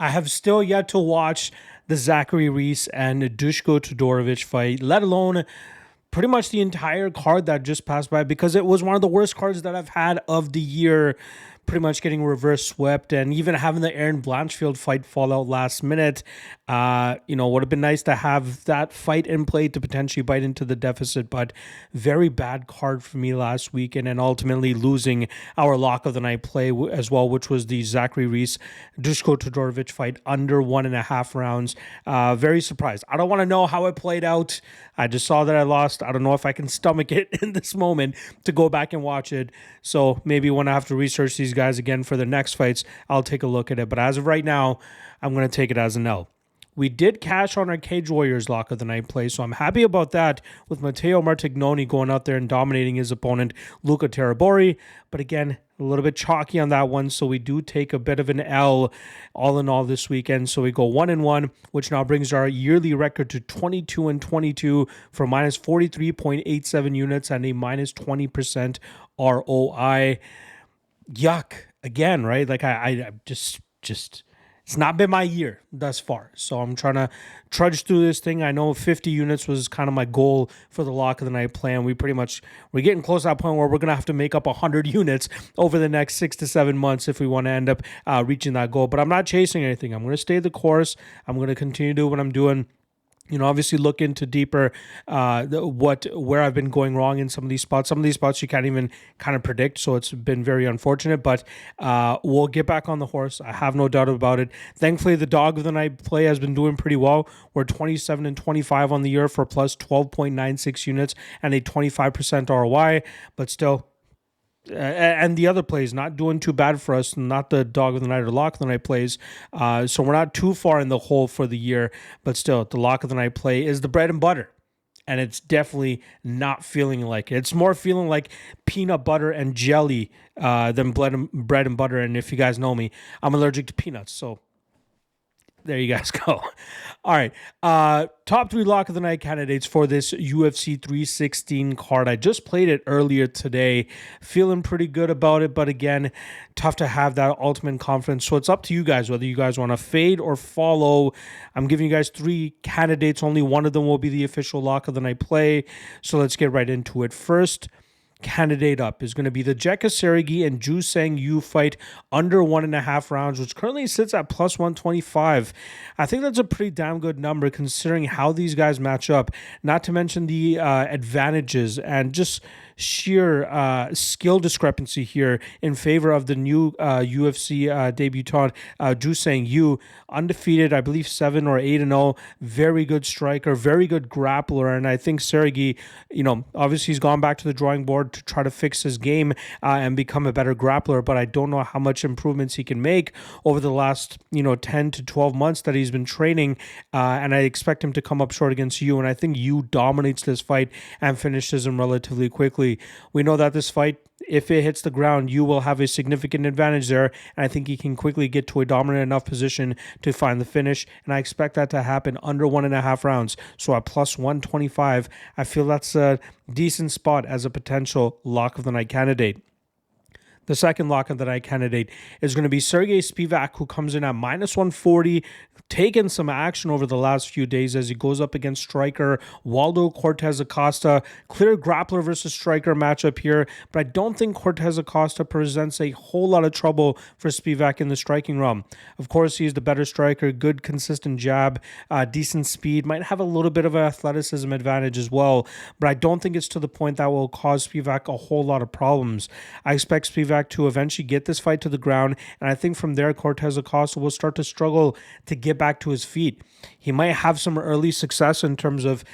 I have still yet to watch the Zachary Reese and Dushko Todorovic fight, let alone pretty much the entire card that just passed by, because it was one of the worst cards that I've had of the year, pretty much getting reverse swept, and even having the Aaron Blanchfield fight fall out last minute. Would have been nice to have that fight in play to potentially bite into the deficit, but very bad card for me last weekend, and ultimately losing our lock of the night play as well, which was the Zachary Reese Dushko Todorovic fight under 1.5 rounds. Very surprised. I don't want to know how it played out. I just saw that I lost. I don't know if I can stomach it in this moment to go back and watch it. So maybe when I have to research these guys again for the next fights, I'll take a look at it. But as of right now, I'm going to take it as an L. We did cash on our Cage Warriors lock of the night play, so I'm happy about that, with Matteo Martignoni going out there and dominating his opponent, Luca Terabori. But again, a little bit chalky on that one, so we do take a bit of an L all in all this weekend. So we go 1-1, which now brings our yearly record to 22-22 for minus 43.87 units and a minus 20% ROI. Yuck. Again, right? Like I just it's not been my year thus far. So I'm trying to trudge through this thing. I know 50 units was kind of my goal for the lock of the night plan. We're getting close to that point where we're going to have to make up 100 units over the next 6 to 7 months if we want to end up reaching that goal. But I'm not chasing anything. I'm going to stay the course. I'm going to continue to do what I'm doing. Obviously look into deeper where I've been going wrong in some of these spots. Some of these spots you can't even kind of predict, so it's been very unfortunate. But we'll get back on the horse. I have no doubt about it. Thankfully, the dog of the night play has been doing pretty well. We're 27-25 on the year for plus 12.96 units and a 25% ROI, but still. And the other plays not doing too bad for us, not the dog of the night or lock of the night plays. So we're not too far in the hole for the year, but still, the lock of the night play is the bread and butter. And it's definitely not feeling like it. It's more feeling like peanut butter and jelly than bread and butter. And if you guys know me, I'm allergic to peanuts. So there you guys go. All right. Top 3 lock of the night candidates for this UFC 316 card. I just played it earlier today. Feeling pretty good about it. But again, tough to have that ultimate confidence. So it's up to you guys whether you guys want to fade or follow. I'm giving you guys 3 candidates. Only one of them will be the official lock of the night play. So let's get right into it. First candidate up is going to be the Jekka Sergi and Ju Sang Yu fight under 1.5 rounds, which currently sits at plus 125. I think that's a pretty damn good number considering how these guys match up, not to mention the advantages and just sheer skill discrepancy here in favor of the new UFC debutant Ju Sang Yu, undefeated, I believe 7 or 8-0, very good striker, very good grappler, and I think Sergi, obviously he's gone back to the drawing board to try to fix his game and become a better grappler, but I don't know how much improvements he can make over the last 10 to 12 months that he's been training, and I expect him to come up short against Yu, and I think Yu dominates this fight and finishes him relatively quickly. We know that this fight, if it hits the ground, you will have a significant advantage there, and I think he can quickly get to a dominant enough position to find the finish, and I expect that to happen under 1.5 rounds. So at plus 125, I feel that's a decent spot as a potential lock of the night candidate. The second lock of the night candidate is going to be Sergey Spivak, who comes in at minus 140, taken some action over the last few days as he goes up against striker Waldo Cortez Acosta. Clear grappler versus striker matchup here, but I don't think Cortez Acosta presents a whole lot of trouble for Spivak in the striking realm. Of course, he's the better striker, good consistent jab, decent speed, might have a little bit of an athleticism advantage as well, but I don't think it's to the point that will cause Spivak a whole lot of problems. I expect Spivak to eventually get this fight to the ground, and I think from there Cortez Acosta will start to struggle to get back to his feet. He might have some early success in terms of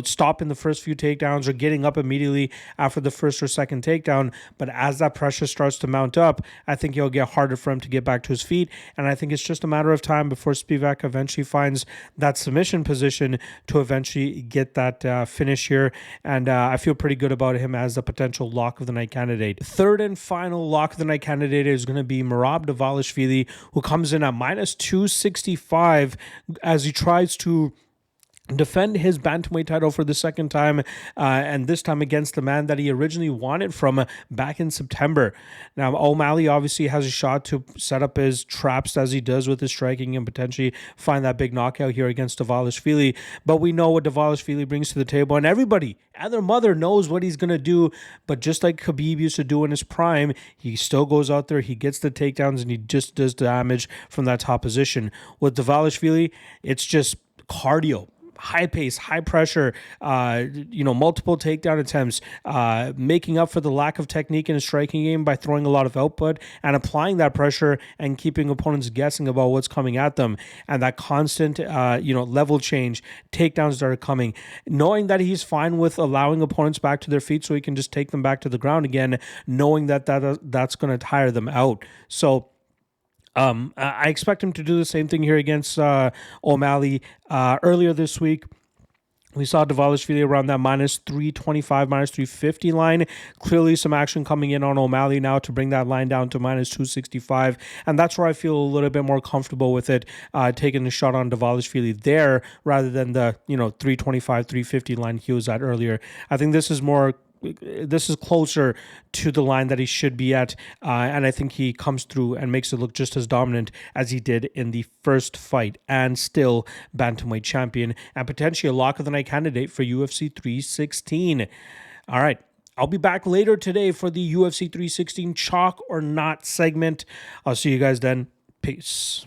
stopping the first few takedowns or getting up immediately after the first or second takedown, but as that pressure starts to mount up, I think it'll get harder for him to get back to his feet, and I think it's just a matter of time before Spivak eventually finds that submission position to eventually get that finish here, and I feel pretty good about him as a potential lock of the night candidate. Third and final lock of the night candidate is going to be Merab Dvalishvili, who comes in at minus 265 as he tries to defend his bantamweight title for the second time, and this time against the man that he originally wanted from back in September. Now, O'Malley obviously has a shot to set up his traps as he does with his striking and potentially find that big knockout here against Dvalishvili. But we know what Dvalishvili brings to the table, and everybody and their mother knows what he's going to do. But just like Khabib used to do in his prime, he still goes out there, he gets the takedowns, and he just does damage from that top position. With Dvalishvili, it's just cardio, high pace, high pressure, multiple takedown attempts, making up for the lack of technique in his striking game by throwing a lot of output and applying that pressure and keeping opponents guessing about what's coming at them. And that constant, level change, takedowns that are coming, knowing that he's fine with allowing opponents back to their feet so he can just take them back to the ground again, knowing that's going to tire them out. So, I expect him to do the same thing here against O'Malley. Earlier this week, we saw Dvalishvili around that minus 325, minus 350 line. Clearly some action coming in on O'Malley now to bring that line down to minus 265. And that's where I feel a little bit more comfortable with it, taking a shot on Dvalishvili there rather than the 325, 350 line he was at earlier. I think this is closer to the line that he should be at, and I think he comes through and makes it look just as dominant as he did in the first fight, and still bantamweight champion and potentially a lock of the night candidate for UFC 316. All right, I'll be back later today for the UFC 316 chalk or not segment. I'll see you guys then. Peace.